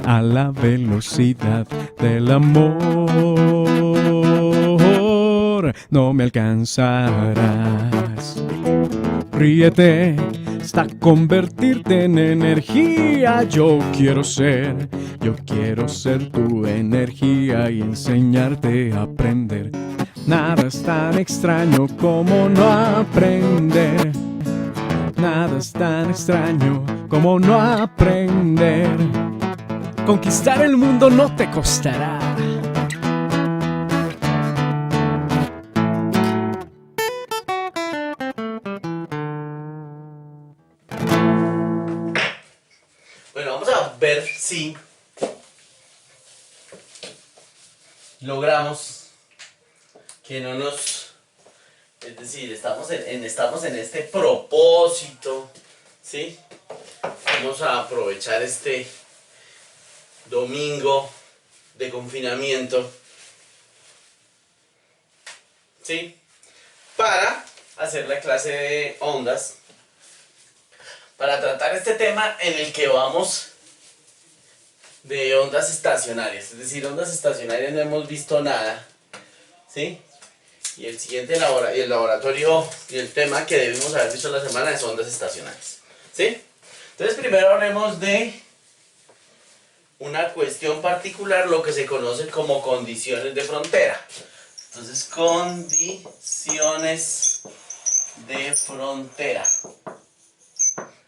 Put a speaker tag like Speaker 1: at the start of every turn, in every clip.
Speaker 1: a la velocidad del amor. No me alcanzarás. Ríete hasta convertirte en energía. Yo quiero ser tu energía y enseñarte a aprender. Nada es tan extraño como no aprender. Nada es tan extraño como no aprender. Conquistar el mundo no te costará.
Speaker 2: Bueno, vamos a ver si logramos que no nos... Es decir, estamos en este propósito, ¿sí? Vamos a aprovechar este domingo de confinamiento, ¿sí? Para hacer la clase de ondas, para tratar este tema en el que vamos de ondas estacionarias. Es decir, ondas estacionarias no hemos visto nada, ¿sí? Y el siguiente el laboratorio y el tema que debemos haber visto la semana es ondas estacionarias, ¿sí? Entonces primero hablemos de una cuestión particular, lo que se conoce como condiciones de frontera. Entonces, condiciones de frontera.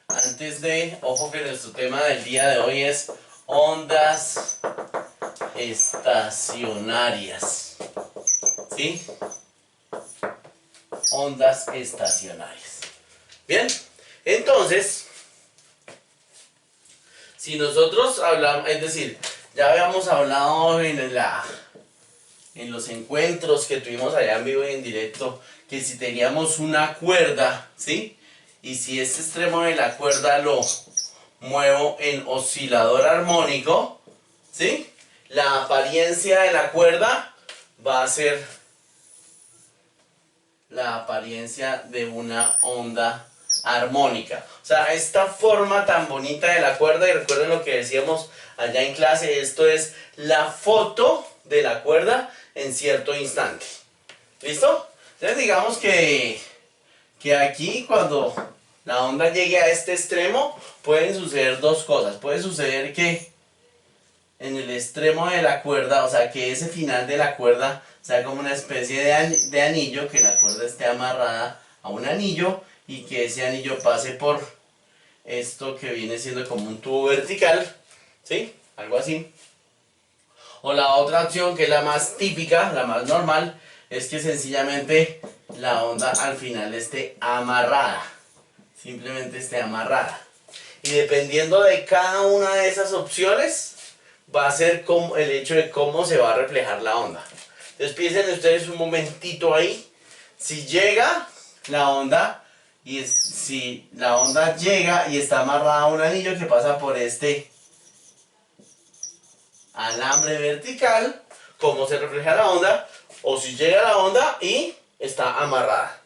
Speaker 2: Antes de, ojo que nuestro tema del día de hoy es ondas estacionarias, ¿sí? Ondas estacionarias. Bien, entonces, si nosotros hablamos, es decir, ya habíamos hablado en los encuentros que tuvimos allá en vivo y en directo, que si teníamos una cuerda, ¿sí? Y si este extremo de la cuerda lo muevo en oscilador armónico, ¿sí? La apariencia de la cuerda va a ser la apariencia de una onda armónica. O sea, esta forma tan bonita de la cuerda, y recuerden lo que decíamos allá en clase, esto es la foto de la cuerda en cierto instante. ¿Listo? Entonces digamos que aquí cuando la onda llegue a este extremo pueden suceder dos cosas. Puede suceder que en el extremo de la cuerda, o sea que ese final de la cuerda sea como una especie de anillo, que la cuerda esté amarrada a un anillo y que ese anillo pase por esto que viene siendo como un tubo vertical, ¿sí? Algo así. O la otra opción, que es la más típica, la más normal, es que sencillamente la onda al final esté amarrada. Simplemente esté amarrada. Y dependiendo de cada una de esas opciones, va a ser como el hecho de cómo se va a reflejar la onda. Entonces piensen ustedes un momentito ahí. Si llega la onda, si la onda llega y está amarrada a un anillo que pasa por este alambre vertical, ¿cómo se refleja la onda? O si llega la onda y está amarrada.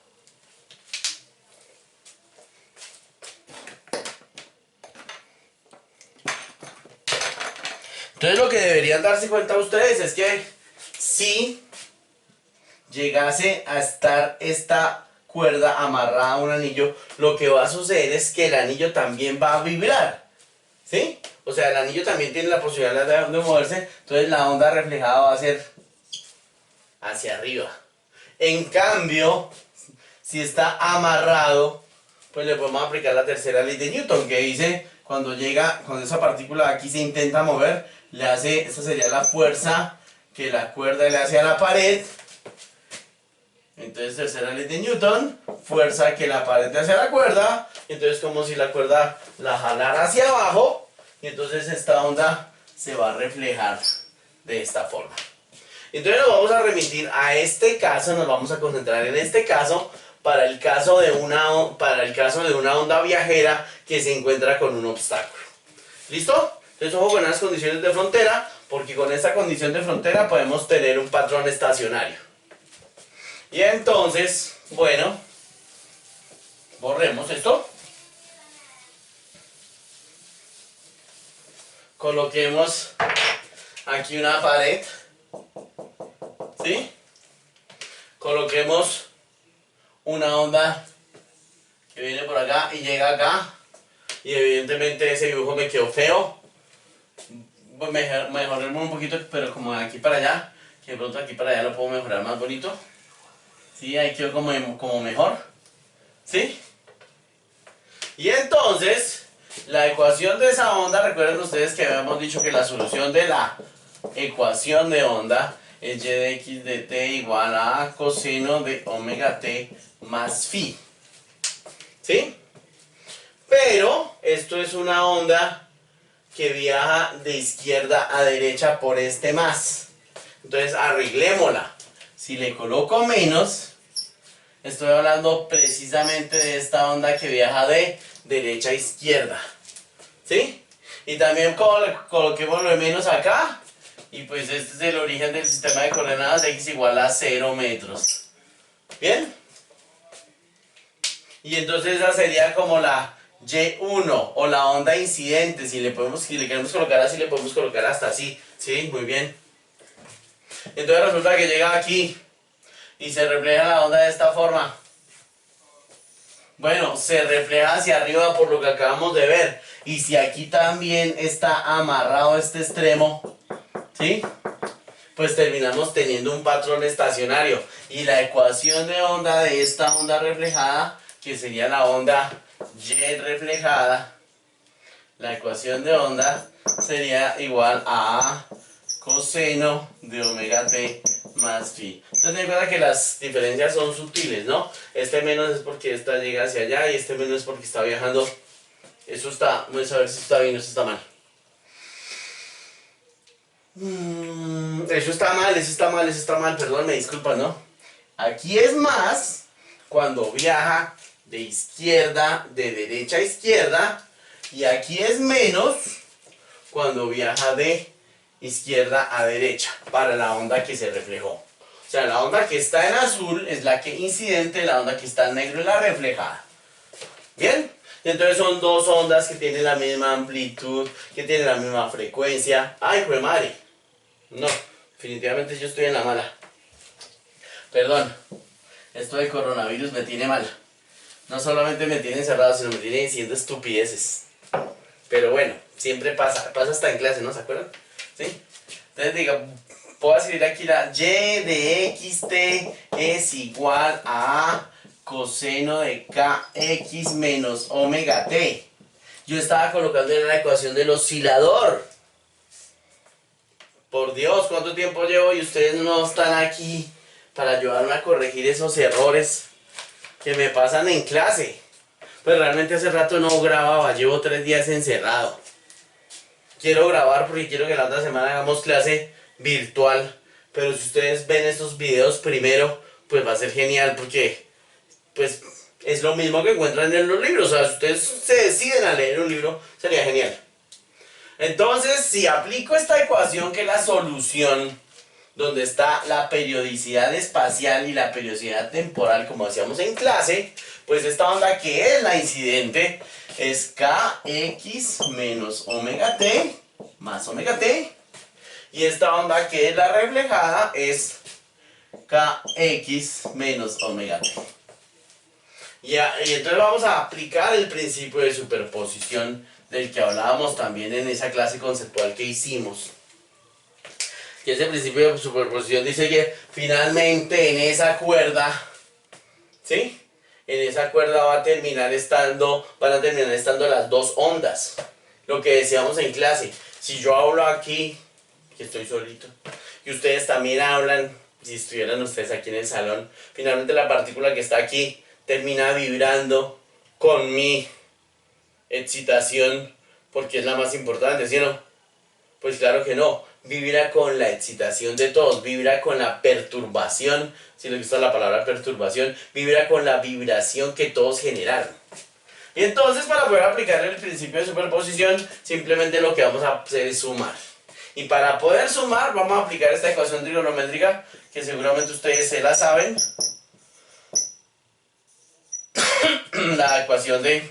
Speaker 2: Entonces lo que deberían darse cuenta ustedes es que si llegase a estar esta cuerda amarrada a un anillo, lo que va a suceder es que el anillo también va a vibrar, ¿sí? O sea, el anillo también tiene la posibilidad de moverse, entonces la onda reflejada va a ser hacia arriba. En cambio, si está amarrado, pues le podemos aplicar la tercera ley de Newton, que dice, cuando esa partícula aquí se intenta mover, esa sería la fuerza que la cuerda le hace a la pared. Entonces, tercera ley de Newton, fuerza que la pared le hace a la cuerda. Entonces, como si la cuerda la jalara hacia abajo, y entonces esta onda se va a reflejar de esta forma. Entonces nos vamos a remitir a este caso, nos vamos a concentrar en este caso, para el caso de una onda viajera que se encuentra con un obstáculo. ¿Listo? Entonces ojo con las condiciones de frontera, porque con esta condición de frontera podemos tener un patrón estacionario. Y entonces, bueno, borremos esto. coloquemos aquí una pared, ¿sí? Coloquemos una onda que viene por acá y llega acá, y evidentemente ese dibujo me quedó feo. Voy a mejorarlo un poquito, pero como de aquí para allá, que de pronto aquí para allá lo puedo mejorar más bonito. Sí, ahí quedó como mejor, ¿sí? Y entonces, la ecuación de esa onda, recuerden ustedes que habíamos dicho que la solución de la ecuación de onda es y de x de t igual a coseno de omega t más phi, ¿sí? Pero esto es una onda que viaja de izquierda a derecha por este más. Entonces arreglémosla. Si le coloco menos, estoy hablando precisamente de esta onda que viaja de derecha a izquierda, ¿sí? Y también coloquemos lo de menos acá. Y pues este es el origen del sistema de coordenadas, x igual a 0 metros. ¿Bien? Y entonces esa sería como la Y1 o la onda incidente. Si le queremos colocar así, le podemos colocar hasta así. ¿Sí? Muy bien. Entonces resulta que llega aquí y se refleja la onda de esta forma. Bueno, se refleja hacia arriba por lo que acabamos de ver. Y si aquí también está amarrado este extremo, ¿sí? Pues terminamos teniendo un patrón estacionario. Y la ecuación de onda de esta onda reflejada, que sería la onda Y reflejada, la ecuación de onda sería igual a coseno de omega t más phi. Entonces ten en cuenta que las diferencias son sutiles, ¿no? Este menos es porque esta llega hacia allá y este menos es porque está viajando. Eso está, vamos a ver si está bien o si está mal. Eso está mal, eso está mal, eso está mal, perdón, me disculpa, ¿no? Aquí es más cuando viaja de izquierda, de derecha a izquierda, y aquí es menos cuando viaja de izquierda a derecha, para la onda que se reflejó. O sea, la onda que está en azul es la que incidente, la onda que está en negro es la reflejada. ¿Bien? Entonces son dos ondas que tienen la misma amplitud, que tienen la misma frecuencia. ¡Ay, jue madre! No, definitivamente yo estoy en la mala. Perdón, esto de coronavirus me tiene mal. No solamente me tiene encerrado, sino me tiene diciendo estupideces. Pero bueno, siempre pasa hasta en clase, ¿no? ¿Se acuerdan? ¿Sí? Entonces digo, puedo escribir aquí la y de xt es igual a coseno de kx menos omega t. Yo estaba colocando en la ecuación del oscilador. Por Dios, ¿cuánto tiempo llevo y ustedes no están aquí para ayudarme a corregir esos errores que me pasan en clase? Pues realmente hace rato no grababa, llevo 3 días encerrado. Quiero grabar porque quiero que la otra semana hagamos clase virtual. Pero si ustedes ven estos videos primero, pues va a ser genial porque pues es lo mismo que encuentran en los libros. O sea, si ustedes se deciden a leer un libro, sería genial. Entonces, si aplico esta ecuación que es la solución, donde está la periodicidad espacial y la periodicidad temporal, como hacíamos en clase, pues esta onda que es la incidente es kx menos omega t más omega t, y esta onda que es la reflejada es kx menos omega t. Y entonces vamos a aplicar el principio de superposición del que hablábamos también en esa clase conceptual que hicimos. Que ese principio de superposición dice que finalmente en esa cuerda, ¿sí? En esa cuerda van a terminar estando las dos ondas. Lo que decíamos en clase. Si yo hablo aquí, que estoy solito, y ustedes también hablan, si estuvieran ustedes aquí en el salón, finalmente la partícula que está aquí termina vibrando con mi excitación, porque es la más importante, ¿sí o no? Pues claro que no, vibra con la excitación de todos, vibra con la perturbación, si les gusta la palabra perturbación, vibra con la vibración que todos generaron. Y entonces para poder aplicar el principio de superposición, simplemente lo que vamos a hacer es sumar. Y para poder sumar, vamos a aplicar esta ecuación trigonométrica, que seguramente ustedes se la saben. La ecuación de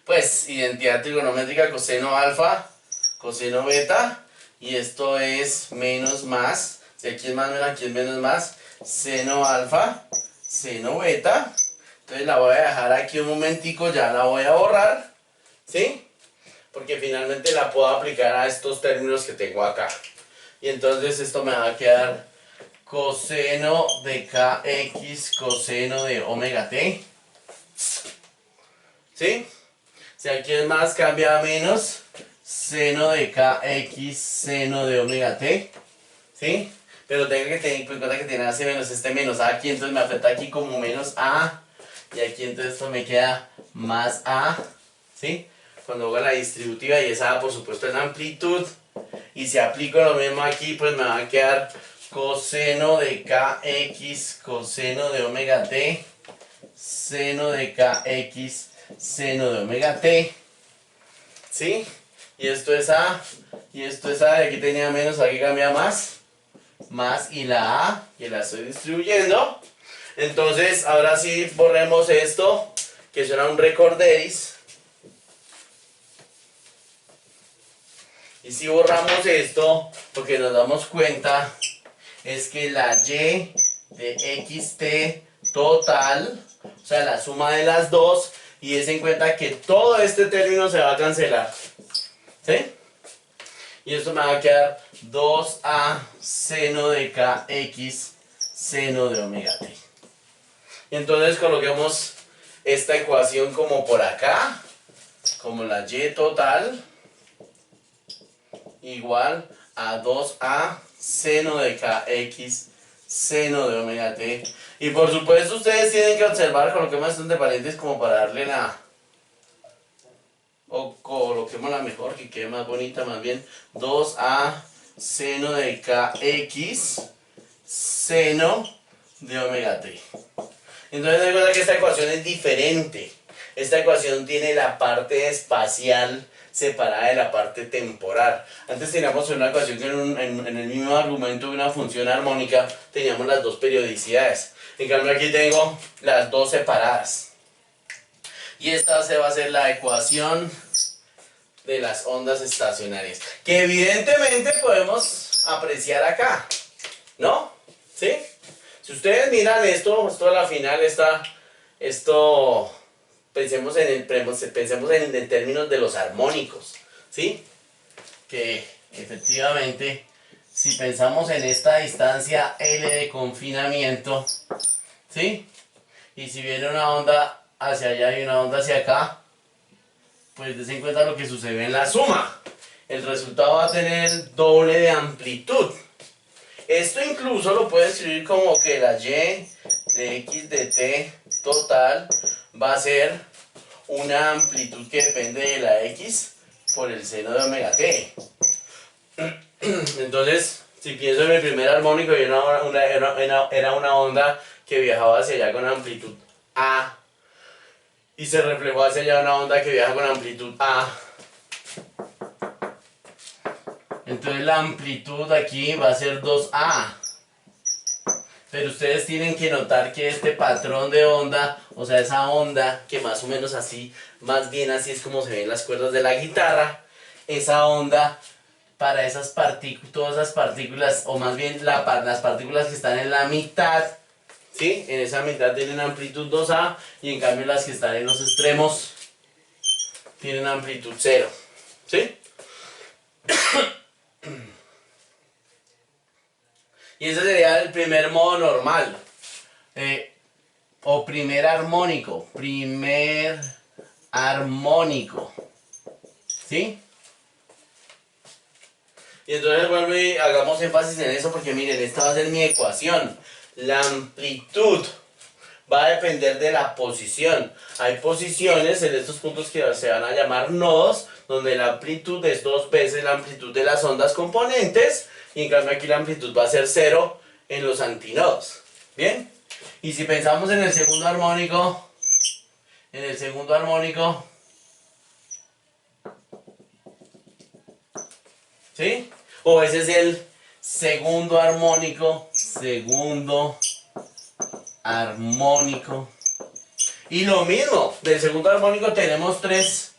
Speaker 2: pues identidad trigonométrica coseno alfa, coseno beta, y esto es menos más, si aquí es más menos, aquí es menos más, seno alfa, seno beta. Entonces la voy a dejar aquí un momentico, ya la voy a borrar, ¿sí? Porque finalmente la puedo aplicar a estos términos que tengo acá. Y entonces esto me va a quedar coseno de kx coseno de omega t, ¿sí? Si aquí es más, cambia a menos, seno de kx seno de omega t, ¿sí? Pero tengo que tener en cuenta que tiene hace menos este menos a aquí, entonces me afecta aquí como menos a, y aquí entonces esto me queda más a, ¿sí? Cuando hago la distributiva, y esa por supuesto es la amplitud, y si aplico lo mismo aquí, pues me va a quedar coseno de kx coseno de omega t, seno de kx seno de omega t, ¿sí? Y esto es a, y esto es a, y aquí tenía menos, aquí cambia más, y la a, y la estoy distribuyendo. Entonces, ahora sí borremos esto, que será un recorderis. Y si borramos esto, lo que nos damos cuenta es que la y de xt total, o sea, la suma de las dos, y des en cuenta que todo este término se va a cancelar, ¿sí? Y esto me va a quedar 2a seno de kx seno de omega t. Y entonces coloquemos esta ecuación como por acá, como la y total, igual a 2a seno de kx seno de omega t. Y por supuesto ustedes tienen que observar, coloquemos esto entre paréntesis como para darle la... o coloquémosla mejor, que quede más bonita, más bien 2a seno de kx seno de omega t. Entonces den cuenta que esta ecuación es diferente. Esta ecuación tiene la parte espacial separada de la parte temporal. Antes teníamos una ecuación que en el mismo argumento de una función armónica teníamos las dos periodicidades. En cambio aquí tengo las dos separadas. Y esta se va a ser la ecuación de las ondas estacionarias, que evidentemente podemos apreciar acá, ¿no? ¿Sí? Si ustedes miran esto a la final pensemos en términos de los armónicos, ¿sí? Que efectivamente, si pensamos en esta distancia L de confinamiento, ¿sí? Y si viene una onda hacia allá y una onda hacia acá, pues des en cuenta lo que sucede en la suma. El resultado va a tener el doble de amplitud. Esto incluso lo puedes escribir como que la y de x de t total va a ser una amplitud que depende de la x por el seno de omega t. Entonces, si pienso en mi primer armónico, y era una onda que viajaba hacia allá con amplitud a, y se reflejó hacia allá una onda que viaja con amplitud a. Entonces la amplitud aquí va a ser 2a. Pero ustedes tienen que notar que este patrón de onda, o sea, esa onda que más o menos así, más bien así es como se ven las cuerdas de la guitarra, esa onda, para esas partículas, todas esas partículas, o más bien las partículas que están en la mitad, ¿sí? En esa mitad tienen amplitud 2a, y en cambio las que están en los extremos tienen amplitud 0, ¿sí? Y ese sería el primer modo normal, o primer armónico, ¿sí? Y entonces vuelvo y hagamos énfasis en eso, porque miren, esta va a ser mi ecuación. La amplitud va a depender de la posición. Hay posiciones en estos puntos que se van a llamar nodos, donde la amplitud es 2 veces la amplitud de las ondas componentes, y en cambio aquí la amplitud va a ser 0 en los antinodos. ¿Bien? Y si pensamos en el segundo armónico, ¿sí? O ese es el segundo armónico, Y lo mismo, del segundo armónico tenemos tres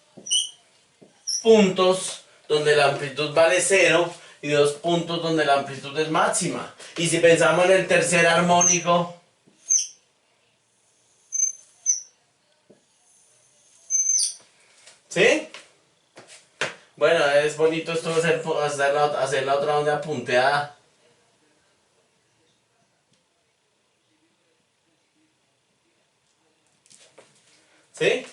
Speaker 2: puntos donde la amplitud vale 0 y 2 puntos donde la amplitud es máxima. Y si pensamos en el tercer armónico, ¿sí? Bueno, es bonito esto hacer la otra onda punteada. ¿Sí?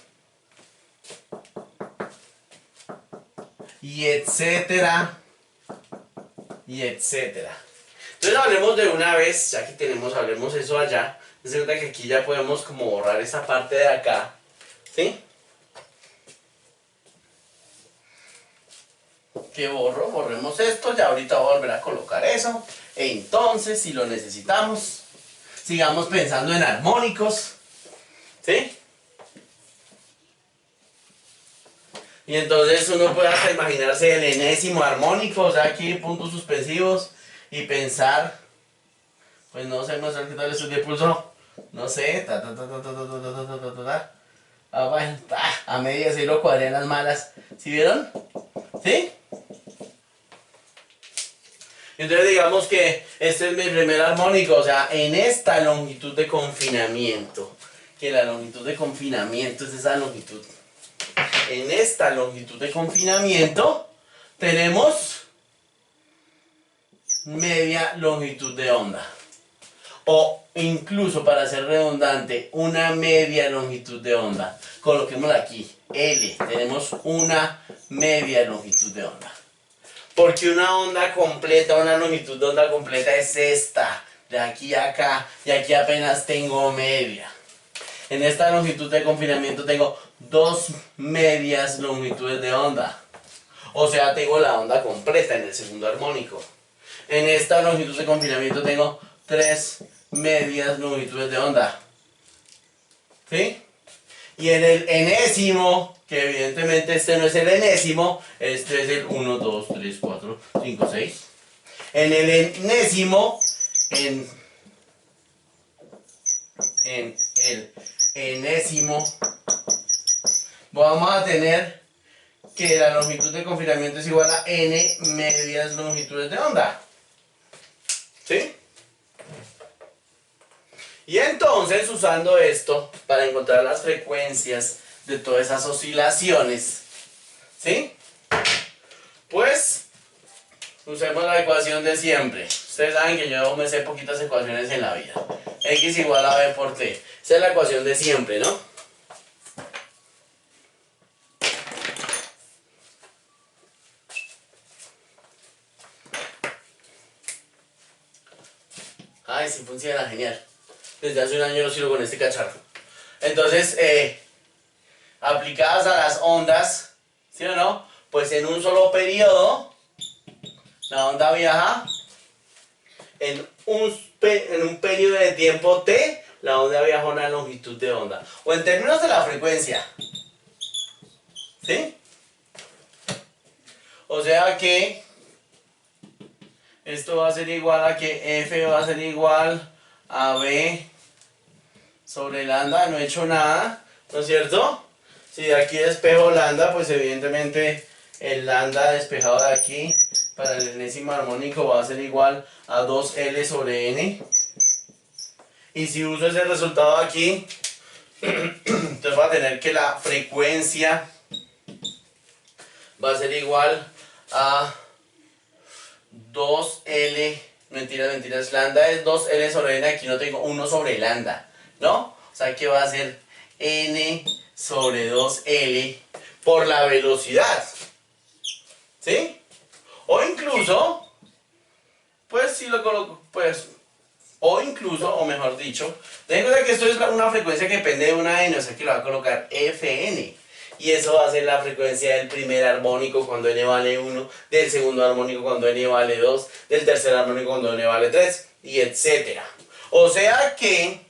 Speaker 2: Y etcétera. Y etcétera. Entonces hablemos de una vez, ya que hablemos eso allá. Es verdad que aquí ya podemos como borrar esa parte de acá. ¿Sí? Que borremos esto, ya ahorita voy a volver a colocar eso. Entonces, si lo necesitamos, sigamos pensando en armónicos. ¿Sí? Y entonces uno puede hasta imaginarse el enésimo armónico, o sea, aquí puntos suspensivos, y pensar, pues no sé, qué tal es de pulso, no sé, bueno, a medias y lo cuadré en las malas, ¿sí vieron? ¿Sí? Entonces digamos que este es mi primer armónico, o sea, en esta longitud de confinamiento, que la longitud de confinamiento es esa longitud. En esta longitud de confinamiento tenemos media longitud de onda. O incluso, para ser redundante, una media longitud de onda. Coloquémosla aquí, L. Tenemos una media longitud de onda. Porque una onda completa, una longitud de onda completa es esta. De aquí a acá. Y aquí apenas tengo media. En esta longitud de confinamiento tengo 2 medias longitudes de onda. O sea, tengo la onda completa en el segundo armónico. En esta longitud de confinamiento tengo 3 medias longitudes de onda. ¿Sí? Y en el enésimo, que evidentemente este no es el enésimo, este es el 1, 2, 3, 4, 5, 6. En el enésimo, en el enésimo, vamos a tener que la longitud de confinamiento es igual a n medias longitudes de onda. ¿Sí? Y entonces, usando esto para encontrar las frecuencias de todas esas oscilaciones, ¿sí? Pues, usemos la ecuación de siempre. Ustedes saben que yo me sé poquitas ecuaciones en la vida. X igual a B por T. Esa es la ecuación de siempre, ¿no? Ay, sí funciona, genial. Desde hace un año lo sirvo con este cacharro. Entonces, aplicadas a las ondas, ¿sí o no? Pues en un solo periodo, la onda viaja en un periodo de tiempo t, la onda viaja a una longitud de onda. O en términos de la frecuencia, ¿sí? O sea que esto va a ser igual a que F va a ser igual a B sobre lambda. No he hecho nada, ¿no es cierto? Si de aquí despejo lambda, pues evidentemente el lambda despejado de aquí para el enésimo armónico va a ser igual a 2L sobre N. Y si uso ese resultado aquí, entonces va a tener que la frecuencia va a ser igual a 2L, mentiras, lambda es 2L sobre N, aquí no tengo 1 sobre lambda, ¿no? O sea que va a ser N sobre 2L por la velocidad, ¿sí? O incluso, pues si lo coloco, pues, o mejor dicho, ten en cuenta que esto es una frecuencia que depende de una N, o sea que lo va a colocar Fn. Y eso va a ser la frecuencia del primer armónico cuando n vale 1, del segundo armónico cuando n vale 2, del tercer armónico cuando n vale 3, y etcétera. O sea que,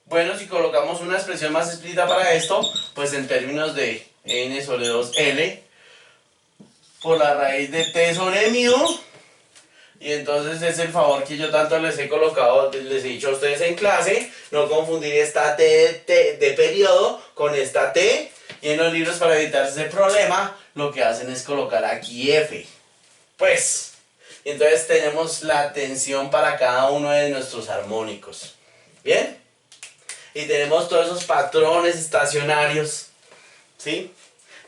Speaker 2: bueno, si colocamos una expresión más explícita para esto, pues en términos de n sobre 2L por la raíz de t sobre mu, y entonces es el favor que yo tanto les he colocado, les he dicho a ustedes en clase, no confundir esta t de periodo con esta t. Y en los libros, para evitar ese problema, lo que hacen es colocar aquí F. Pues, entonces tenemos la tensión para cada uno de nuestros armónicos. ¿Bien? Y tenemos todos esos patrones estacionarios, ¿sí?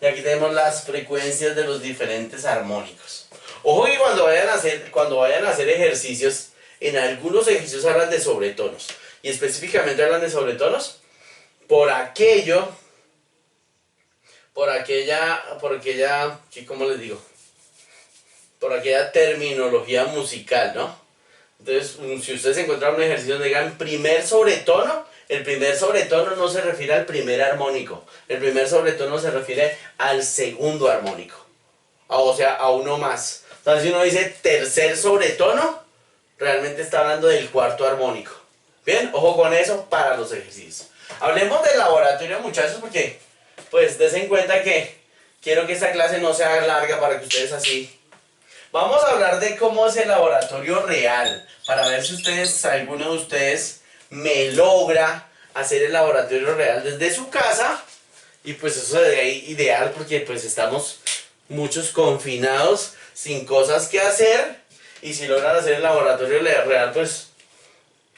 Speaker 2: Y aquí tenemos las frecuencias de los diferentes armónicos. Ojo que cuando vayan a hacer ejercicios, en algunos ejercicios hablan de sobretonos. Y específicamente hablan de sobretonos por aquella, ¿cómo les digo? Por aquella terminología musical, ¿no? Entonces, si ustedes encuentran un ejercicio donde digan primer sobretono, el primer sobretono no se refiere al primer armónico. El primer sobretono se refiere al segundo armónico. O sea, a uno más. Entonces, si uno dice tercer sobretono, realmente está hablando del cuarto armónico. Bien, ojo con eso para los ejercicios. Hablemos del laboratorio, muchachos, porque, pues, des en cuenta que quiero que esta clase no sea larga para que ustedes así. Vamos a hablar de cómo es el laboratorio real, para ver si alguno de ustedes me logra hacer el laboratorio real desde su casa. Y pues eso sería ideal porque pues estamos muchos confinados sin cosas que hacer. Y si logran hacer el laboratorio real, pues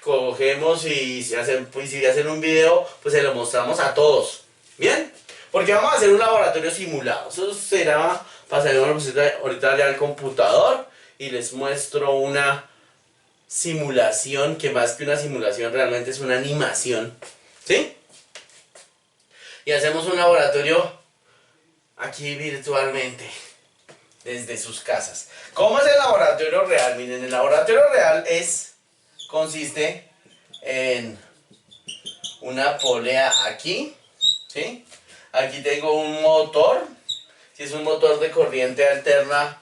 Speaker 2: cogemos y si hacen un video, pues se lo mostramos a todos. ¿Bien? Porque vamos a hacer un laboratorio simulado. Eso será, pasaremos ahorita ya al computador y les muestro una simulación, que más que una simulación realmente es una animación. ¿Sí? Y hacemos un laboratorio aquí virtualmente, desde sus casas. ¿Cómo es el laboratorio real? Miren, el laboratorio real consiste en una polea aquí, ¿sí? Aquí tengo un motor. Si es un motor de corriente alterna,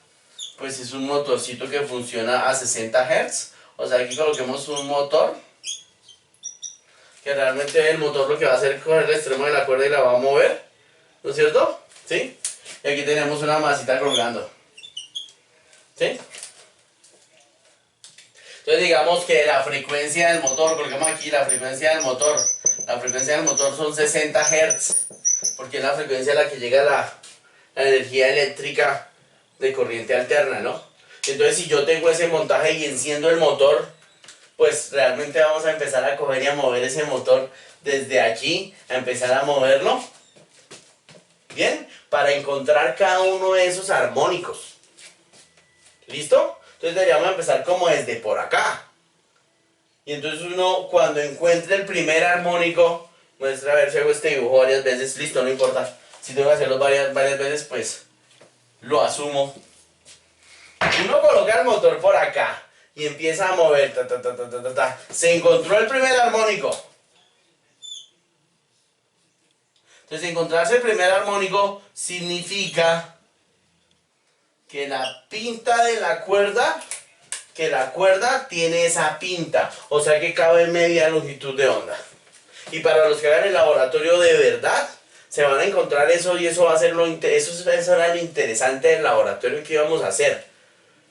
Speaker 2: pues es un motorcito que funciona a 60 Hz. O sea, aquí coloquemos un motor, que realmente el motor lo que va a hacer es coger el extremo de la cuerda y la va a mover, ¿no es cierto? ¿Sí? Y aquí tenemos una masita colgando, ¿sí? Entonces digamos que la frecuencia del motor, colgamos aquí la frecuencia del motor. La frecuencia del motor son 60 Hz, porque es la frecuencia a la que llega la energía eléctrica de corriente alterna, ¿no? Entonces si yo tengo ese montaje y enciendo el motor, pues realmente vamos a empezar a coger y a mover ese motor desde aquí, a empezar a moverlo, ¿bien? Para encontrar cada uno de esos armónicos. ¿Listo? Entonces deberíamos empezar como desde por acá. Y entonces uno, cuando encuentre el primer armónico, muestra a ver si hago este dibujo varias veces. Listo, no importa. Si tengo que hacerlo varias veces, pues lo asumo. Uno coloca el motor por acá y empieza a mover. Se encontró el primer armónico. Entonces, encontrarse el primer armónico significa que la pinta de la cuerda, tiene esa pinta, o sea que cabe media longitud de onda. Y para los que hagan el laboratorio de verdad, se van a encontrar eso y eso va a ser eso era lo interesante del laboratorio que íbamos a hacer,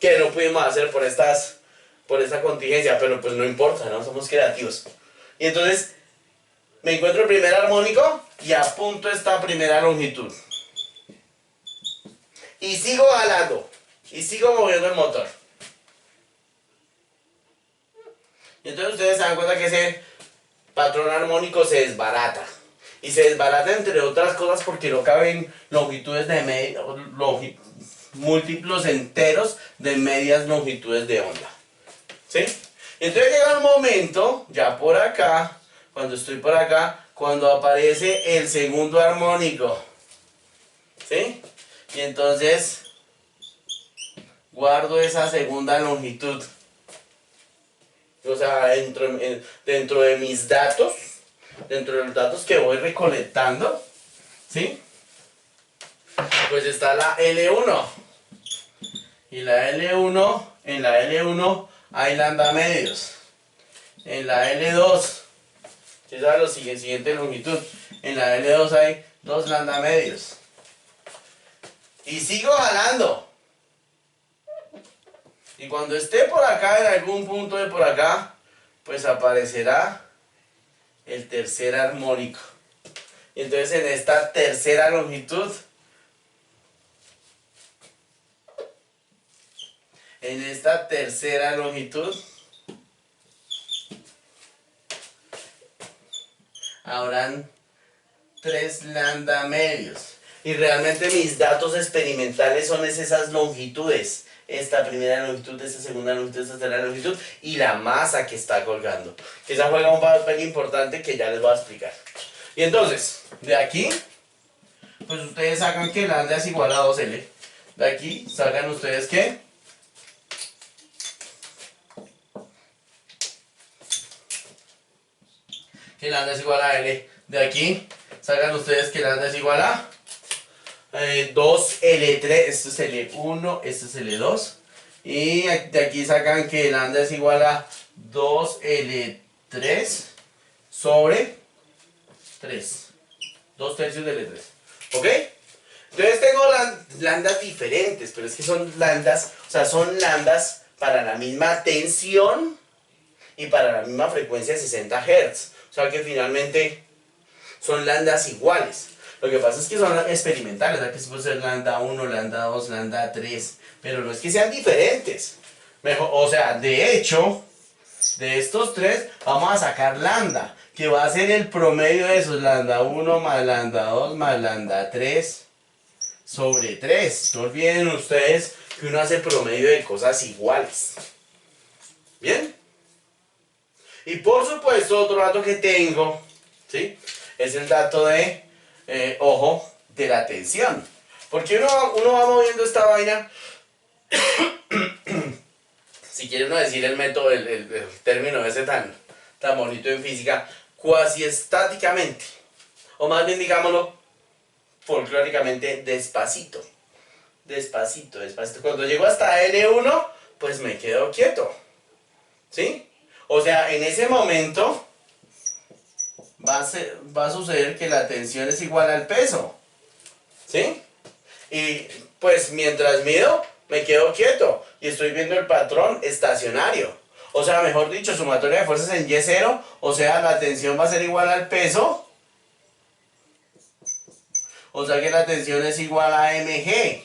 Speaker 2: que no pudimos hacer por esta contingencia, pero pues no importa, ¿no? Somos creativos. Y entonces me encuentro el primer armónico y apunto esta primera longitud. Y sigo jalando. Y sigo moviendo el motor. Y entonces ustedes se dan cuenta que ese patrón armónico se desbarata. Y se desbarata entre otras cosas porque no caben longitudes de múltiplos enteros de medias longitudes de onda. ¿Sí? Y entonces llega un momento, ya por acá, cuando estoy por acá, cuando aparece el segundo armónico. ¿Sí? Y entonces guardo esa segunda longitud. O sea, dentro de mis datos, dentro de los datos que voy recolectando, ¿sí? Pues está la L1. Y la L1, en la L1 hay lambda medios. En la L2, que es la siguiente longitud, en la L2 hay 2 lambda medios. Y sigo jalando. Y cuando esté por acá, en algún punto de por acá, pues aparecerá el tercer armónico. Y entonces en esta tercera longitud En esta tercera longitud habrán 3 lambda medios. Y realmente mis datos experimentales son esas longitudes. Esta primera longitud, esta segunda longitud, esta tercera longitud y la masa que está colgando. Que esa juega un papel importante que ya les voy a explicar. Y entonces, de aquí, pues ustedes sacan que lambda es igual a 2L. De aquí sacan ustedes que lambda es igual a L. De aquí sacan ustedes que lambda es igual a 2L3, esto es L1, esto es L2. Y de aquí sacan que lambda es igual a 2L3 sobre 3. 2 tercios de L3. ¿Ok? Entonces tengo lambdas diferentes, pero es que son lambdas, o sea, son lambdas para la misma tensión y para la misma frecuencia de 60 Hz. O sea que finalmente son lambdas iguales. Lo que pasa es que son experimentales, ¿verdad? Que se puede ser lambda 1, lambda 2, lambda 3, pero no es que sean diferentes. Mejor, o sea, de hecho, de estos tres vamos a sacar lambda, que va a ser el promedio de esos, lambda 1 más lambda 2 más lambda 3 sobre 3. No olviden ustedes que uno hace promedio de cosas iguales. ¿Bien? Y por supuesto, otro dato que tengo, ¿sí? Es el dato de ojo, de la tensión. Porque uno va moviendo esta vaina. Si quiere uno decir el método, el término ese tan bonito en física, cuasi estáticamente. O más bien, digámoslo, folclóricamente, despacito. Despacito, despacito. Cuando llego hasta L1, pues me quedo quieto. ¿Sí? O sea, en ese momento va a suceder que la tensión es igual al peso. ¿Sí? Y pues mientras mido, me quedo quieto y estoy viendo el patrón estacionario. O sea, mejor dicho, sumatoria de fuerzas en Y0, o sea, la tensión va a ser igual al peso. O sea que la tensión es igual a mg.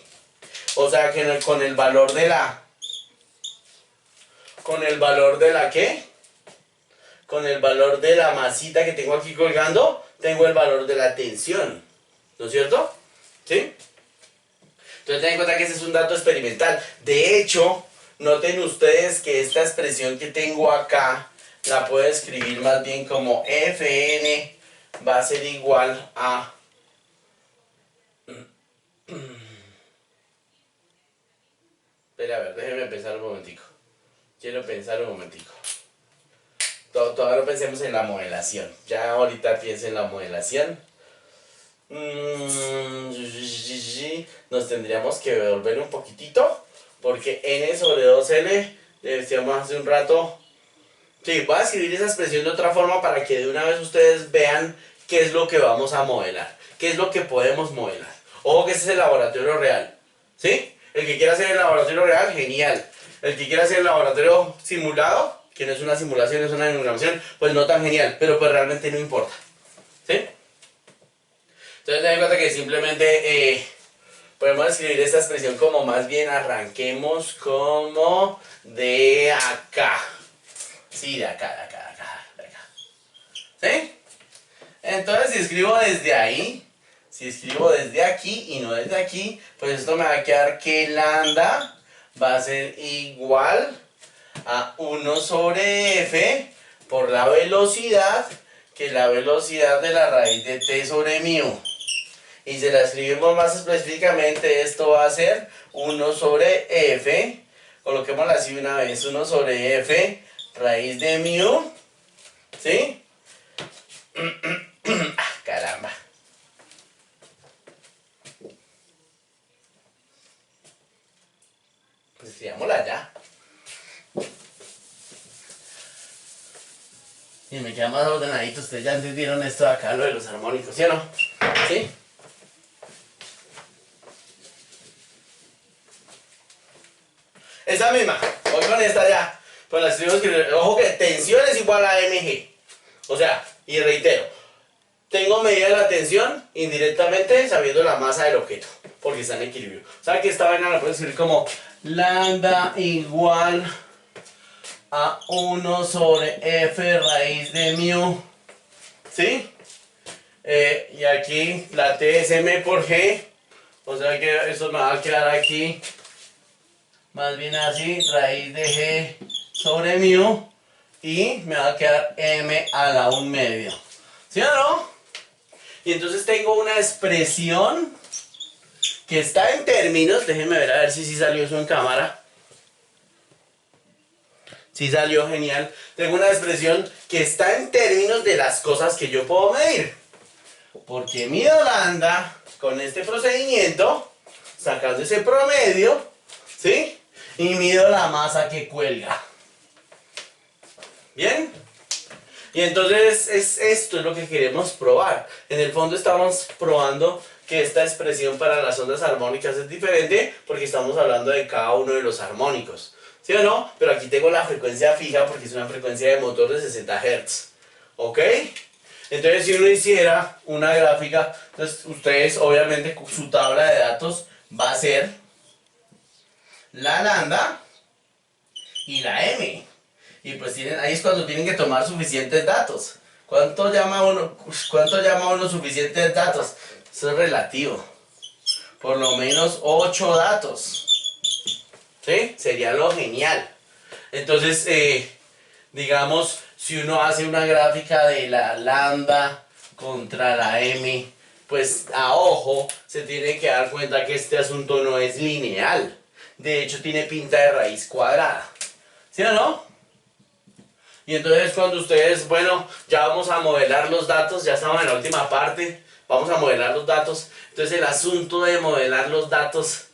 Speaker 2: O sea que con el valor de la... ¿Con el valor de la qué? Con el valor de la masita que tengo aquí colgando, tengo el valor de la tensión. ¿No es cierto? ¿Sí? Entonces ten en cuenta que ese es un dato experimental. De hecho, noten ustedes que esta expresión que tengo acá la puedo escribir más bien como Fn va a ser igual a... Espera, a ver, déjenme pensar un momentico. Quiero pensar un momentico. Todavía no pensemos en la modelación. Ya ahorita pienso en la modelación. Nos tendríamos que devolver un poquitito. Porque n sobre 2L, decíamos hace un rato. Sí, voy a escribir esa expresión de otra forma para que de una vez ustedes vean qué es lo que vamos a modelar. Qué es lo que podemos modelar. Ojo que este es el laboratorio real. ¿Sí? El que quiera hacer el laboratorio real, genial. El que quiera hacer el laboratorio simulado, que no es una simulación, es una simulación, pues no tan genial, pero pues realmente no importa. ¿Sí? Entonces ten en cuenta que simplemente podemos escribir esta expresión como más bien arranquemos como de acá. Sí, de acá. ¿Sí? Entonces si escribo desde ahí, si escribo desde aquí y no desde aquí, pues esto me va a quedar que lambda va a ser igual a 1 sobre f por la velocidad, que es la velocidad de la raíz de t sobre mu. Y si la escribimos más específicamente, esto va a ser 1 sobre f, coloquémosla así una vez, 1 sobre f raíz de mu, ¿sí? Caramba. Pues escribámosla ya. Y me queda más ordenadito. Ustedes ya entendieron esto de acá, lo de los armónicos, ¿sí o no? ¿Sí? Esa misma. Voy con esta ya. Pues la escribimos que, ojo que tensión es igual a mg. O sea, y reitero, tengo medida de la tensión indirectamente sabiendo la masa del objeto. porque está en equilibrio. O sea que esta vaina la puedes escribir como lambda igual a 1 sobre f raíz de mu, ¿sí? Y aquí la t es m por g, o sea que eso me va a quedar aquí más bien así, raíz de g sobre mu, y me va a quedar m a la 1/2, ¿sí o no? Y entonces tengo una expresión que está en términos, déjenme ver a ver si sí salió eso en cámara. Sí salió genial. Tengo una expresión que está en términos de las cosas que yo puedo medir. Porque mido lambda con este procedimiento, sacando ese promedio, ¿sí? Y mido la masa que cuelga. ¿Bien? Y entonces esto es lo que queremos probar. En el fondo estamos probando que esta expresión para las ondas armónicas es diferente porque estamos hablando de cada uno de los armónicos. ¿Sí o no? Pero aquí tengo la frecuencia fija porque es una frecuencia de motor de 60 Hz. ¿Ok? Entonces si uno hiciera una gráfica, entonces ustedes obviamente su tabla de datos va a ser la lambda y la m. Y pues ahí es cuando tienen que tomar suficientes datos. ¿Cuánto llama uno suficientes datos? Eso es relativo. Por lo menos 8 datos. ¿Sí? Sería lo genial. Entonces, digamos, si uno hace una gráfica de la lambda contra la m, pues a ojo se tiene que dar cuenta que este asunto no es lineal. De hecho, tiene pinta de raíz cuadrada. ¿Sí o no? Y entonces cuando ustedes, bueno, ya vamos a modelar los datos, ya estamos en la última parte, vamos a modelar los datos. Entonces el asunto de modelar los datos,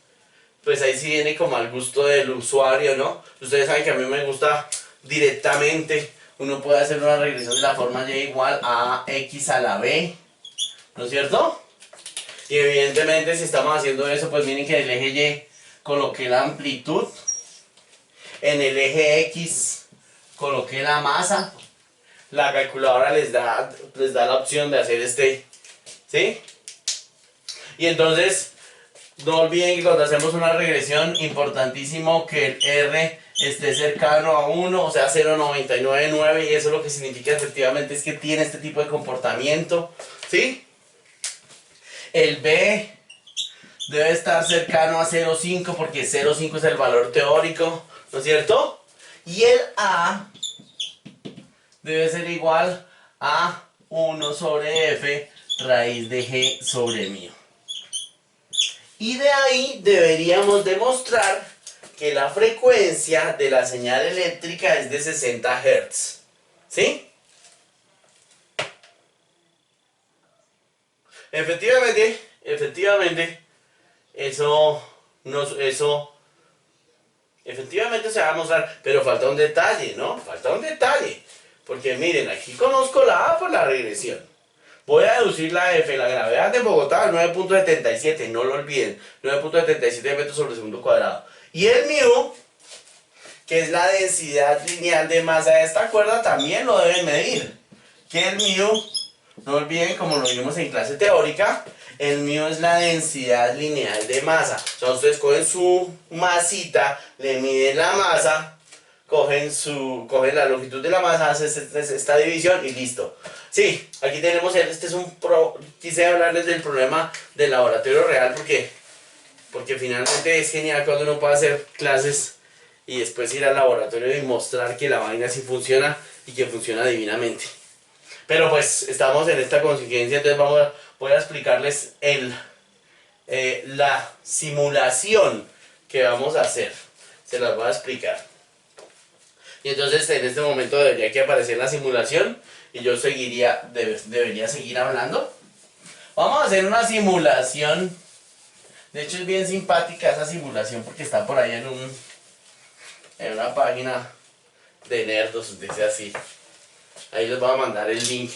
Speaker 2: pues ahí sí viene como al gusto del usuario, ¿no? Ustedes saben que a mí me gusta directamente, uno puede hacer una regresión de la forma y igual a x a la b, ¿no es cierto? Y evidentemente si estamos haciendo eso, pues miren que en el eje y coloqué la amplitud, en el eje x coloqué la masa. La calculadora les da la opción de hacer ¿sí? Y entonces no olviden que cuando hacemos una regresión, importantísimo que el R esté cercano a 1, o sea 0,999, y eso lo que significa efectivamente es que tiene este tipo de comportamiento, ¿sí? El B debe estar cercano a 0,5 porque 0,5 es el valor teórico, ¿no es cierto? Y el A debe ser igual a 1 sobre f raíz de g sobre mu. Y de ahí deberíamos demostrar que la frecuencia de la señal eléctrica es de 60 Hz. ¿Sí? Efectivamente, efectivamente se va a mostrar, pero falta un detalle, ¿no? Falta un detalle. Porque miren, aquí conozco la A por la regresión. Voy a deducir la F, la gravedad de Bogotá, 9.77, no lo olviden. 9.77 metros sobre segundo cuadrado. Y el mu, que es la densidad lineal de masa de esta cuerda, también lo deben medir. Que el mu, no olviden como lo vimos en clase teórica, el mu es la densidad lineal de masa. Entonces ustedes cogen su masita, le miden la masa, cogen la longitud de la masa, hacen esta división y listo. Sí, aquí tenemos, quise hablarles del problema del laboratorio real porque finalmente es genial cuando uno puede hacer clases y después ir al laboratorio y mostrar que la vaina sí funciona y que funciona divinamente. Pero pues estamos en esta contingencia, entonces voy a explicarles la simulación que vamos a hacer. Se las voy a explicar. Y entonces en este momento debería que aparecer la simulación y yo debería seguir hablando. Vamos a hacer una simulación. De hecho es bien simpática esa simulación porque está por ahí en una página de Nerdos, dice así. Ahí les voy a mandar el link.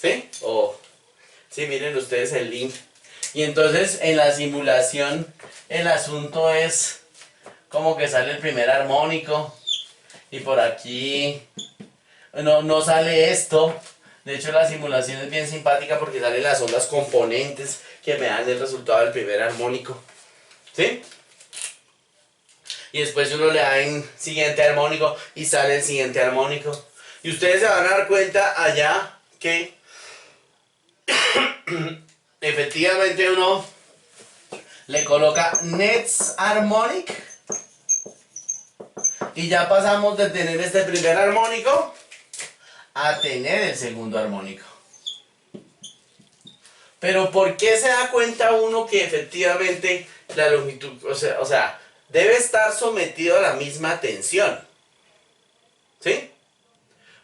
Speaker 2: ¿Sí? Sí, miren ustedes el link. Y entonces en la simulación el asunto es como que sale el primer armónico. Y por aquí no sale esto. De hecho, la simulación es bien simpática porque salen las ondas componentes que me dan el resultado del primer armónico. ¿Sí? Y después uno le da en siguiente armónico y sale el siguiente armónico. Y ustedes se van a dar cuenta allá que efectivamente uno le coloca Next Harmonic y ya pasamos de tener este primer armónico a tener el segundo armónico. Pero ¿por qué se da cuenta uno que efectivamente la longitud, o sea, debe estar sometido a la misma tensión? ¿Sí?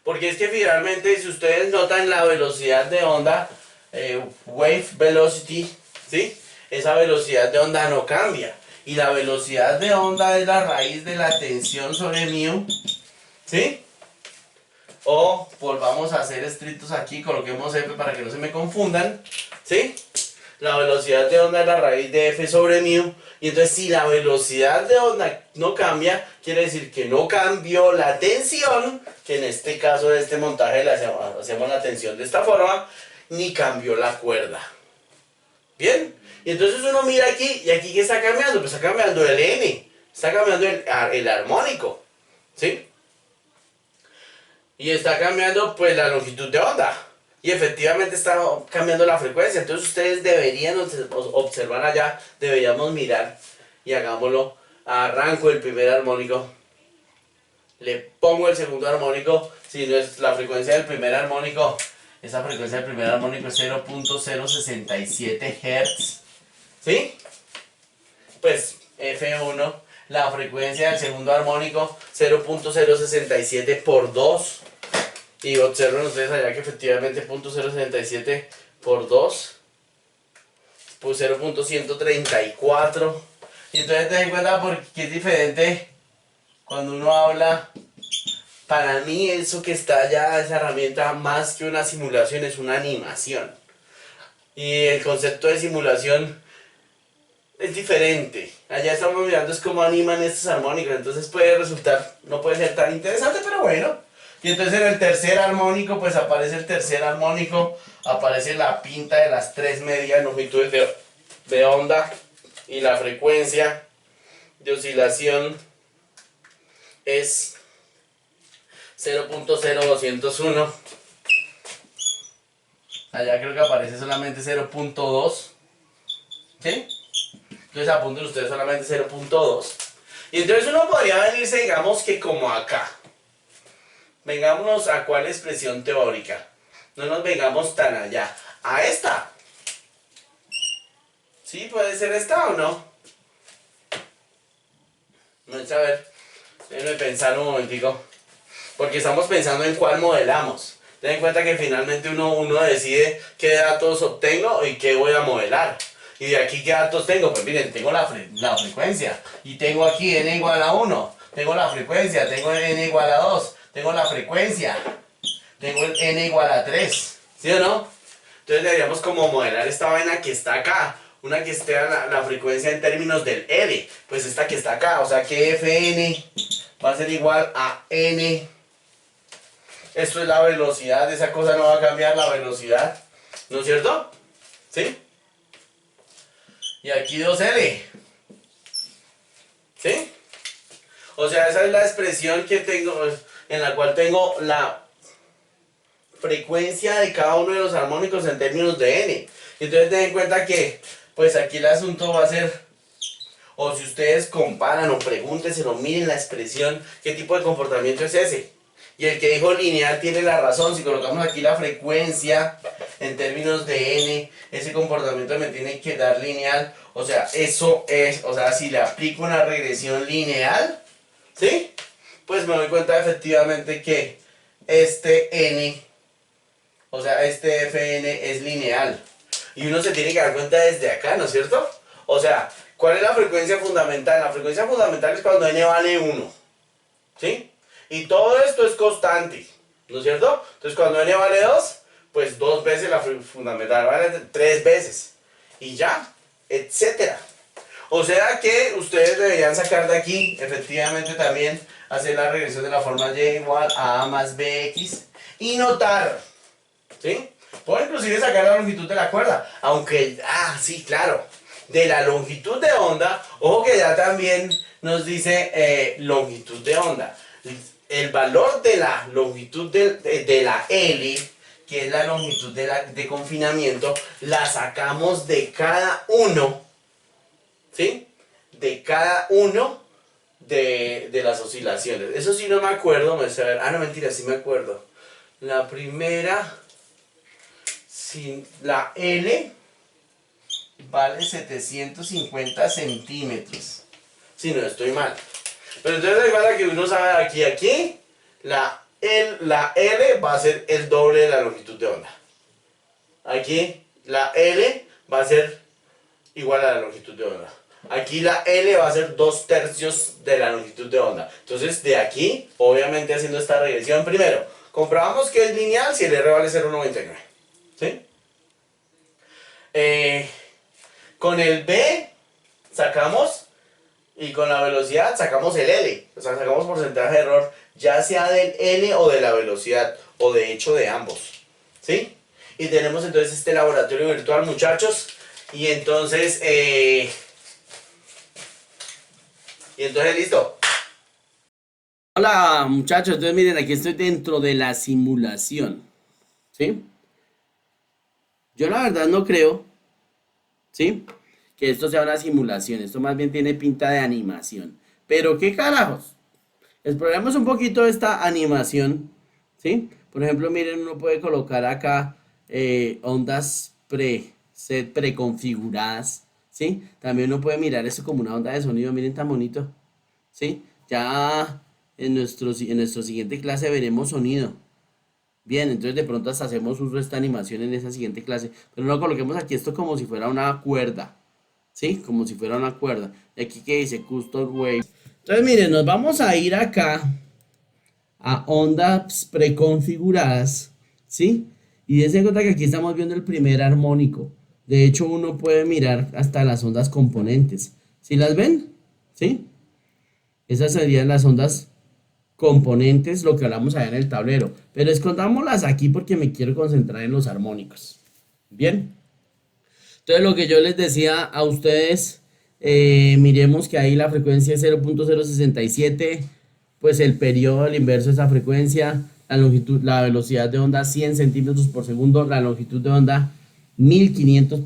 Speaker 2: Porque es que finalmente, si ustedes notan la velocidad de onda, wave velocity, ¿sí? Esa velocidad de onda no cambia. Y la velocidad de onda es la raíz de la tensión sobre mu, ¿sí? O volvamos a ser estrictos aquí, coloquemos F para que no se me confundan, ¿sí? La velocidad de onda es la raíz de F sobre mu. Y entonces si la velocidad de onda no cambia, quiere decir que no cambió la tensión, que en este caso de este montaje le hacemos la tensión de esta forma, ni cambió la cuerda. ¿Bien? Y entonces uno mira aquí, y aquí ¿qué está cambiando? Pues está cambiando el N, está cambiando el armónico, ¿sí? Y está cambiando pues la longitud de onda. Y efectivamente está cambiando la frecuencia. Entonces ustedes deberían observar allá, deberíamos mirar y hagámoslo. Arranco el primer armónico, le pongo el segundo armónico. Si no es la frecuencia del primer armónico, esa frecuencia del primer armónico es 0.067 Hz, ¿sí? Pues F1, la frecuencia del segundo armónico 0.067 por 2. Y observen ustedes allá que efectivamente 0.067 por 2, pues 0.134. Y entonces ten en cuenta porque es diferente cuando uno habla. Para mí eso que está allá, esa herramienta, más que una simulación, es una animación. Y el concepto de simulación es diferente. Allá estamos mirando es cómo animan estos armónicos. Entonces puede resultar, no puede ser tan interesante, pero bueno. Y entonces en el tercer armónico, pues aparece el tercer armónico, aparece la pinta de las tres medias longitudes de onda y la frecuencia de oscilación es 0.0201. Allá creo que aparece solamente 0.2. ¿Sí? Entonces apunten ustedes solamente 0.2. Y entonces uno podría venirse, digamos que como acá. Vengámonos a cuál expresión teórica. No nos vengamos tan allá. A esta. ¿Sí? ¿Puede ser esta o no? Vamos a ver. Déjenme pensar un momentico. Porque estamos pensando en cuál modelamos. Ten en cuenta que finalmente uno decide qué datos obtengo y qué voy a modelar. Y de aquí qué datos tengo. Pues miren, tengo la frecuencia. Y tengo aquí n igual a 1. Tengo la frecuencia. Tengo n igual a 2. Tengo la frecuencia. Tengo el n igual a 3. ¿Sí o no? Entonces deberíamos como modelar esta vaina que está acá. Una que esté a la frecuencia en términos del L. Pues esta que está acá. O sea que Fn va a ser igual a n. Esto es la velocidad. Esa cosa no va a cambiar la velocidad. ¿No es cierto? ¿Sí? Y aquí 2L. ¿Sí? O sea, esa es la expresión que tengo, en la cual tengo la frecuencia de cada uno de los armónicos en términos de n. Entonces ten en cuenta que, pues aquí el asunto va a ser, o si ustedes comparan o pregúntenselo, miren la expresión, qué tipo de comportamiento es ese. Y el que dijo lineal tiene la razón. Si colocamos aquí la frecuencia en términos de n, ese comportamiento me tiene que dar lineal. O sea, eso es, o sea, si le aplico una regresión lineal, ¿sí? Pues me doy cuenta efectivamente que este n, o sea, este Fn es lineal. Y uno se tiene que dar cuenta desde acá, ¿no es cierto? O sea, ¿cuál es la frecuencia fundamental? La frecuencia fundamental es cuando n vale 1, ¿sí? Y todo esto es constante, ¿no es cierto? Entonces cuando n vale 2, pues 2 veces la fundamental, vale 3 veces. Y ya, etcétera. O sea que ustedes deberían sacar de aquí, efectivamente también, hacer la regresión de la forma y igual a más bx. Y notar ¿Sí? Puedo inclusive sacar la longitud de la cuerda, aunque, sí, claro, de la longitud de onda, ojo que ya también nos dice longitud de onda. El valor de la longitud de la L, que es la longitud de confinamiento, la sacamos de cada uno, ¿sí? De cada uno de las oscilaciones. Eso sí no me acuerdo, no, mentira, sí me acuerdo. La primera, la L vale 750 centímetros. Si no estoy mal. Pero entonces recuerda que uno sabe aquí, la L va a ser el doble de la longitud de onda. Aquí la L va a ser igual a la longitud de onda. Aquí la L va a ser 2/3 de la longitud de onda. Entonces de aquí, obviamente haciendo esta regresión, primero, comprobamos que es lineal si el R vale 0,99. ¿Sí? Con el B sacamos, y con la velocidad sacamos el L. O sea, sacamos porcentaje de error, ya sea del L o de la velocidad, o de hecho de ambos. ¿Sí? Y tenemos entonces este laboratorio virtual, muchachos. Y entonces, listo.
Speaker 3: Hola muchachos, entonces miren, aquí estoy dentro de la simulación, ¿sí? Yo la verdad no creo, ¿sí? Que esto sea una simulación, esto más bien tiene pinta de animación. Pero ¿qué carajos? Exploremos un poquito esta animación, ¿sí? Por ejemplo, miren, uno puede colocar acá ondas preset preconfiguradas, ¿sí? También uno puede mirar esto como una onda de sonido, miren tan bonito, ¿sí? Ya en nuestro siguiente clase veremos sonido. Bien, entonces de pronto hasta hacemos uso de esta animación en esa siguiente clase. Pero no coloquemos aquí esto como si fuera una cuerda, ¿sí? Como si fuera una cuerda. Y aquí que dice Custom Wave. Entonces miren, nos vamos a ir acá a ondas preconfiguradas, ¿sí? Y dense cuenta que aquí estamos viendo el primer armónico. De hecho, uno puede mirar hasta las ondas componentes. ¿Sí las ven? ¿Sí? Esas serían las ondas componentes, lo que hablamos allá en el tablero. Pero escondámoslas aquí porque me quiero concentrar en los armónicos. Bien. Entonces, lo que yo les decía a ustedes, miremos que ahí la frecuencia es 0.067, pues el periodo del inverso de esa frecuencia, la longitud, la velocidad de onda 100 centímetros por segundo, la longitud de onda 1500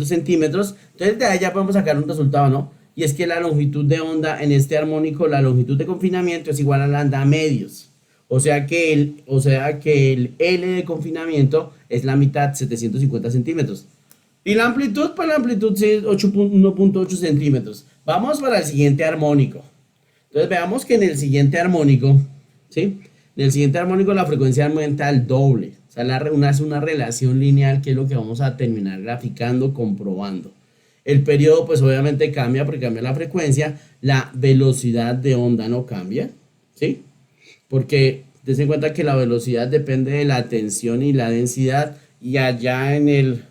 Speaker 3: centímetros. Entonces, de ahí ya podemos sacar un resultado, ¿no? Y es que la longitud de onda en este armónico, la longitud de confinamiento es igual a lambda medios. O sea que el L de confinamiento es la mitad, 750 centímetros. Y la amplitud, pues la amplitud es 1.8 centímetros. Vamos para el siguiente armónico. Entonces veamos que en el siguiente armónico, ¿sí? En el siguiente armónico la frecuencia aumenta al doble. O sea, es una relación lineal que es lo que vamos a terminar graficando, comprobando. El periodo pues obviamente cambia porque cambia la frecuencia, la velocidad de onda no cambia, ¿sí? Porque dense en cuenta que la velocidad depende de la tensión y la densidad y allá en el,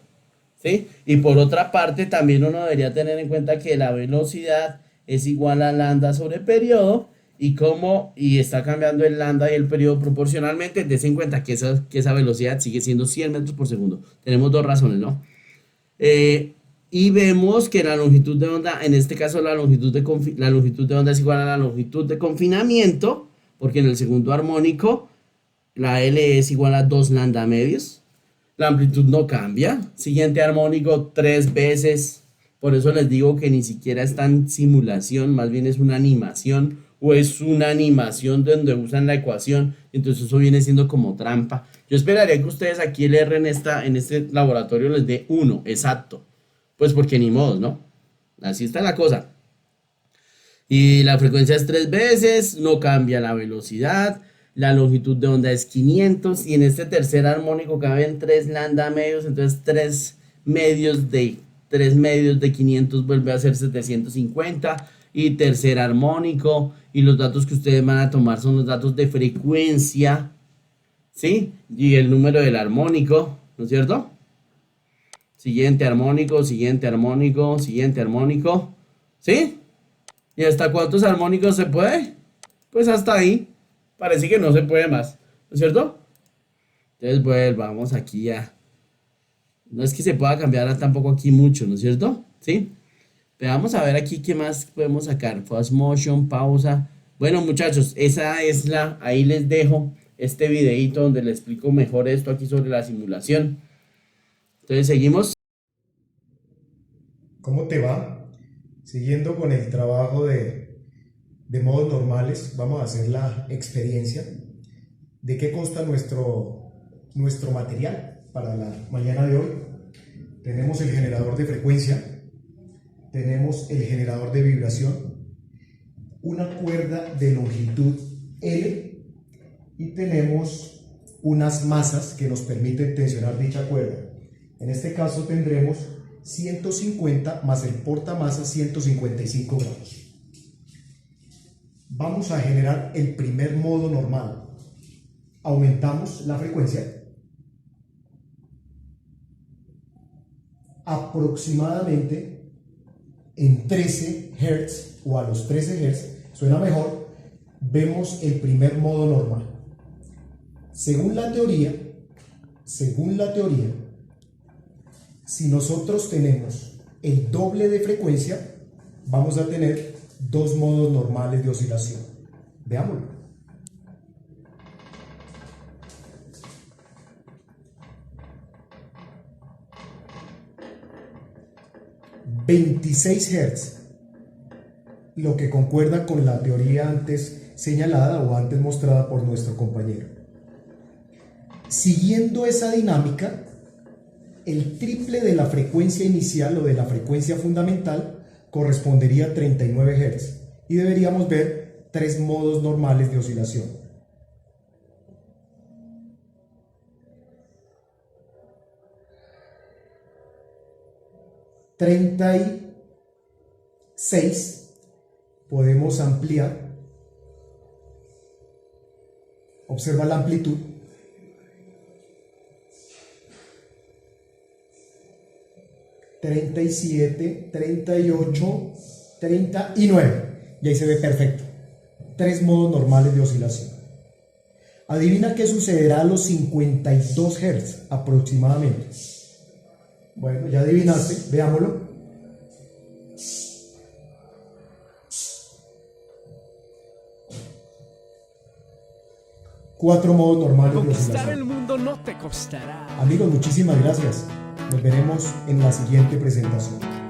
Speaker 3: ¿sí? Y por otra parte también uno debería tener en cuenta que la velocidad es igual a lambda sobre periodo y está cambiando el lambda y el periodo proporcionalmente. Dense en cuenta que esa velocidad sigue siendo 100 metros por segundo. Tenemos dos razones, ¿no? Y vemos que la longitud de onda, en este caso la longitud de onda es igual a la longitud de confinamiento, porque en el segundo armónico la L es igual a 2 lambda medios. La amplitud no cambia. Siguiente armónico 3 veces. Por eso les digo que ni siquiera es tan simulación, más bien es una animación o es una animación donde usan la ecuación. Entonces eso viene siendo como trampa. Yo esperaría que ustedes aquí el R en este laboratorio les dé 1, exacto. Pues porque ni modo, ¿no? Así está la cosa. Y la frecuencia es 3 veces, no cambia la velocidad, la longitud de onda es 500 y en este tercer armónico caben 3 lambda medios, entonces 3 medios de 500 vuelve a ser 750 y tercer armónico y los datos que ustedes van a tomar son los datos de frecuencia, ¿sí? Y el número del armónico, ¿no es cierto? Siguiente armónico, siguiente armónico, siguiente armónico. ¿Sí? ¿Y hasta cuántos armónicos se puede? Pues hasta ahí. Parece que no se puede más. ¿No es cierto? Entonces, pues, vamos aquí a... No es que se pueda cambiar tampoco aquí mucho, ¿no es cierto? ¿Sí? Pero vamos a ver aquí qué más podemos sacar. Fast motion, pausa. Bueno, muchachos, esa es la... Ahí les dejo este videito donde les explico mejor esto aquí sobre la simulación. Entonces, seguimos.
Speaker 4: ¿Cómo te va? Siguiendo con el trabajo de modos normales, vamos a hacer la experiencia de qué consta nuestro material para la mañana de hoy. Tenemos el generador de frecuencia, tenemos el generador de vibración, una cuerda de longitud L y tenemos unas masas que nos permiten tensionar dicha cuerda. En este caso tendremos 150 más el portamasa 155 gramos. Vamos a generar el primer modo normal. Aumentamos la frecuencia aproximadamente en 13 Hz o a los 13 Hz, suena mejor. Vemos el primer modo normal. Según la teoría, si nosotros tenemos el doble de frecuencia, vamos a tener dos modos normales de oscilación. Veámoslo. ...26 Hz... lo que concuerda con la teoría antes señalada o antes mostrada por nuestro compañero. Siguiendo esa dinámica, el triple de la frecuencia inicial o de la frecuencia fundamental correspondería a 39 Hz y deberíamos ver tres modos normales de oscilación. ...36... podemos ampliar. Observa la amplitud. 37, 38, 39. Y ahí se ve perfecto. Tres modos normales de oscilación. Adivina qué sucederá a los 52 Hz aproximadamente. Bueno, ya adivinaste, veámoslo. Cuatro modos normales de
Speaker 1: Conquistar
Speaker 4: oscilación.
Speaker 1: el mundo no te costará.
Speaker 4: Amigos, muchísimas gracias. Nos veremos en la siguiente presentación.